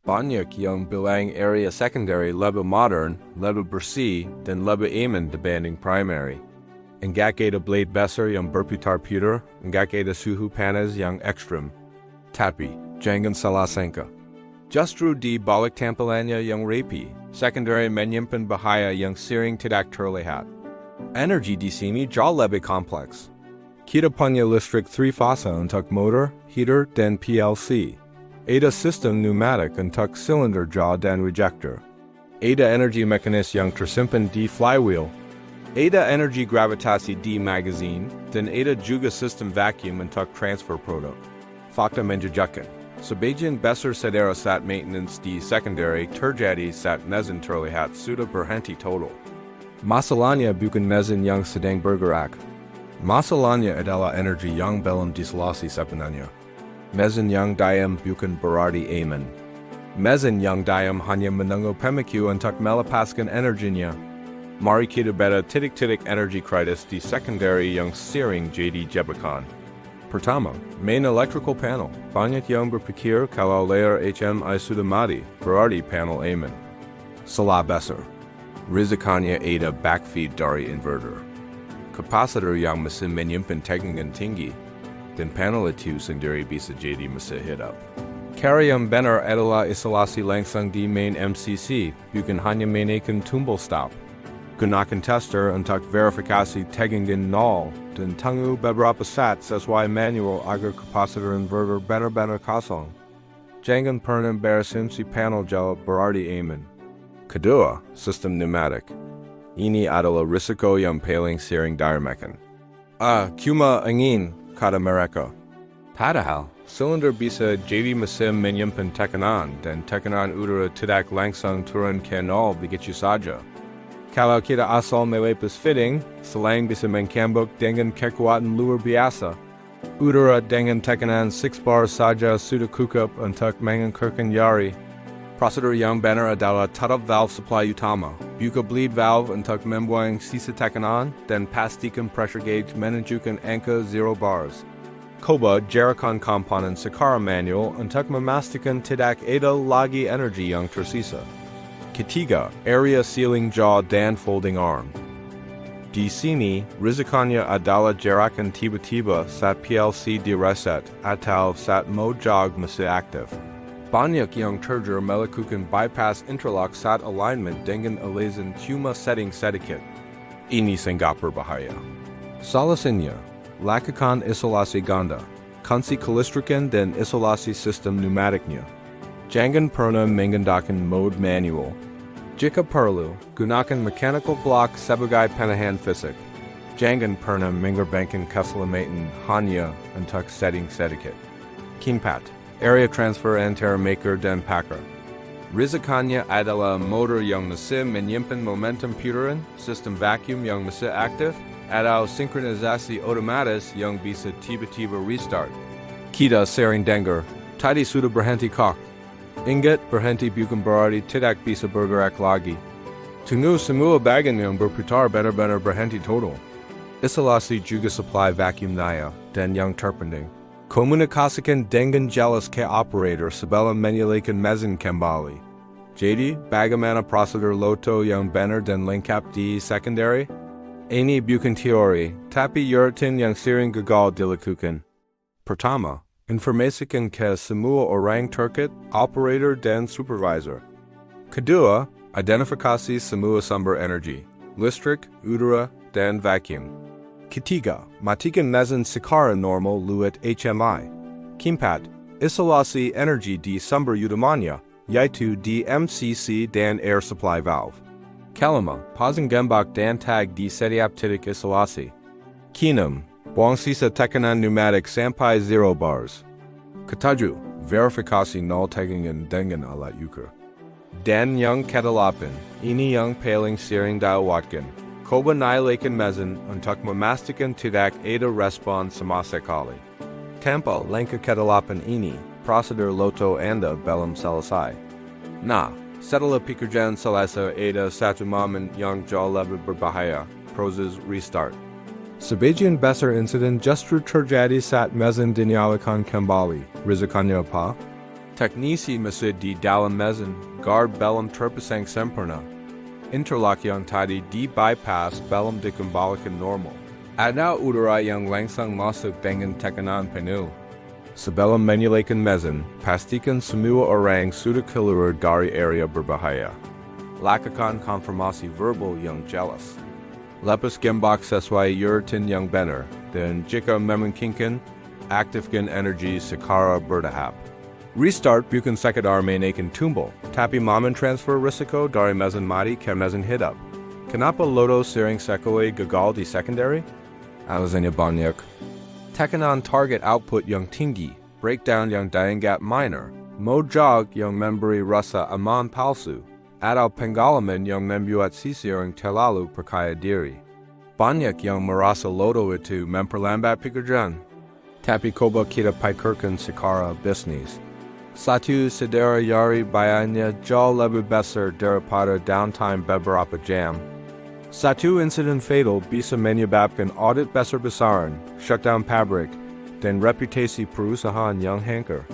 Banyak yang bilang area secondary lebih modern, lebih bersih, dan lebih aman dibanding primary. Nggak ada blade besar yang berputar-putar, nggak ada suhu panas yang ekstrem. Tapi, jangan salah sangka. Justru di balik tampilannya yang rapi, secondary menyimpan bahaya yang sering tidak terlihat. Energi di sini jauh lebih kompleks. Kita punya listrik 3 fase untuk motor, heater, dan PLC. Ada sistem pneumatik untuk silinder jaw dan rejector. Ada energi mekanis yang tersimpan di flywheel. Ada energi gravitasi di magazine, dan ada juga sistem vacuum untuk transfer produk. Fakta menunjukkan, sebagian besar saudara saat maintenance di secondary terjadi saat mesin terlihat sudah berhenti total. Masalahnya bukan mesin yang sedang bergerak. Masalahnya adalah energi yang belum diisolasi sebenarnya. Mesin yang diam bukan berarti aman. Mesin yang diam hanya menunggu pemicu untuk melepaskan energinya. Mari kita beda titik-titik energi kritis di secondary yang sering jadi jebakan. Pertama, main electrical panel. Banyak yang berpikir kalau layer HMI sudah mati, berarti panel aman. Salah besar. Risikonya ada backfeed dari inverter. Kapasitor yang masih menyimpan tegangan tinggi, dan panel itu sendiri bisa jadi masih hidup. Cara yang benar adalah isolasi langsung di main MCC, bukan hanya menaikkan tombol stop. Gunakan tester untuk verifikasi tegangan nol, dan tunggu beberapa saat sesuai manual agar kapasitor inverter benar-benar kosong. Jangan pernah berasumsi panel jauh berarti aman. Kedua, sistem pneumatik. Ini adalah risiko yang paling sering diremehkan. Cuma angin, kata mereka. Padahal, silinder bisa jadi mesin menyimpan tekanan dan tekanan udara tidak langsung turun ke nol begitu saja. Kalau kita asal melepas fitting, selang bisa mengkambuk dengan kekuatan luar biasa. Udara dengan tekanan 6 bar saja sudah cukup untuk mengangkutkan yari. Prosedur yang benar adalah tutup valve supply utama, buka bleed valve untuk membuang sisa tekanan, dan pastikan pressure gauge menunjukkan angka 0 bars. Coba jarakan komponen secara manual untuk memastikan tidak ada lagi energi yang tersisa. Ketiga, area sealing jaw dan folding arm. Di sini, risikonya adalah jarakan tiba-tiba saat PLC di reset atau saat mode jog masih aktif. Banyak yang terjadi melakukan bypass interlock saat alignment dengan alasan cuma setting sedikit. Ini sangat berbahaya. Solusinya, lakukan isolasi ganda, kunci kelistrikan dan isolasi sistem pneumatiknya. Jangan pernah menggunakan mode manual. Jika perlu, gunakan mechanical block sebagai penahan fisik. Jangan pernah mengorbankan keselamatan hanya untuk setting sedikit. Keempat, area transfer antara maker dan packer. Risikonya adalah motor yang masih menyimpan momentum putaran, sistem vacuum yang masih aktif, atau sinkronisasi otomatis yang bisa tiba-tiba restart. Kita sering dengar, tadi sudah berhenti kok. Ingat, berhenti bukan berarti tidak bisa bergerak lagi. Tunggu semua bagian yang berputar benar-benar berhenti total. Isolasi juga supply vacuum daya, dan yang terpenting, komunikasikan dengan jelas ke operator sebelum menyalakan mesin kembali. Jadi, bagaimana prosedur LOTO yang benar dan lengkap di secondary? Ini bukan teori, tapi rutin yang sering gagal dilakukan. Pertama, informasikan ke semua orang terkait, operator dan supervisor. Kedua, identifikasi semua sumber energi, listrik, udara, dan vacuum. Ketiga, matikan mesin secara normal lewat HMI. Keempat, isolasi energi di sumber utamanya, yaitu di MCC dan air supply valve. Kelima, pasang gembok dan tag di setiap titik isolasi. Keenam, buang sisa tekanan pneumatik sampai 0 bars. Ketujuh, verifikasi nol tegangan dengan alat ukur. Dan yang kedelapan, ini yang paling sering dilewatkan. Coba nyalakan mesin untuk memastikan tidak ada respon sama sekali. Tanpa langkah kedelapan ini, prosedur LOTO Anda belum selesai. Nah, setelah pekerjaan selesai ada satu momen yang jauh lebih berbahaya, proses restart. Sebagian besar insiden justru terjadi saat mesin dinyalakan kembali. Risikonya apa? Teknisi masih di dalam mesin, guard belum terpasang sempurna. Interlock yang tadi di bypass belum dikembalikan normal. Ada udara yang langsung masuk dengan tekanan penuh. Sebelum menyalakan mesin, pastikan semua orang sudah keluar dari area berbahaya. Lakukan konfirmasi verbal yang jelas. Lepas gembok sesuai urutan yang benar, dan jika memungkinkan, aktifkan energi secara bertahap. Restart bukan sekadar menaikkan tumbal, tapi transfer risiko dari mesin mati ke mesin hidup. Kenapa loto sering sekali gagal di secondary? Alasannya banyak. Tekanan target output yang tinggi, breakdown yang dianggap minor, mojag yang memberi rasa aman palsu, atau pengalaman yang membuat seseorang terlalu percaya diri. Banyak yang merasa loto itu memperlambat pekerjaan, tapi coba kita pikirkan secara bisnis. Satu saudara yari bayarnya jauh lebih besar daripada downtime beberapa jam. Satu insiden fatal bisa menyebabkan audit besar-besaran, shutdown pabrik, dan reputasi perusahaan yang hancur.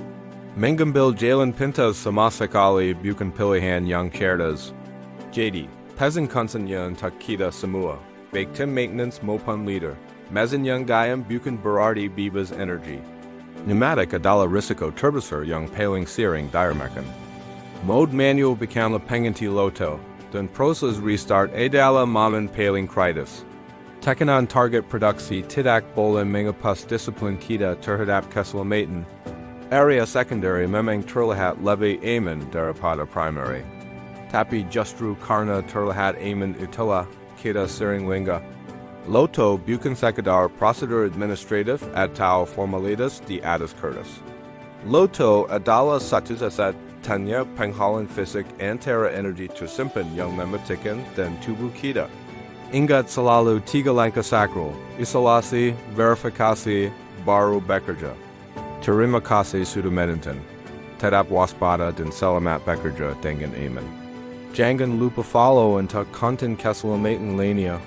Mengambil jalan pintas sama sekali bukan pilihan yang cerdas. Jadi, pesan konsennya untuk kita semua, baik tim maintenance maupun leader, mesin yang gayam bukan berarti bebas energi. Pneumatik adalah risiko terbesar yang paling sering diremehkan. Mode manual bukanlah pengganti loto, dan proses restart adalah momen paling kritis. Tekanan target produksi tidak boleh mengepas disiplin kita terhadap keselamatan. Area secondary memang terlihat lebih aman daripada primary. Tapi justru karena terlihat aman itulah kita sering lengah. Loto bukan sekadar prosedur administratif atau formalitas di atas kertas. Loto adalah satu-satunya penghalang fisik antara energi tersimpan yang mematikan dan tubuh kita. Ingat selalu 3 langkah sakral, isolasi, verifikasi, baru bekerja. Terima kasih sudah menonton. Tetap waspada dan selamat bekerja dengan aman. Jangan lupa follow untuk konten keselamatan lainnya.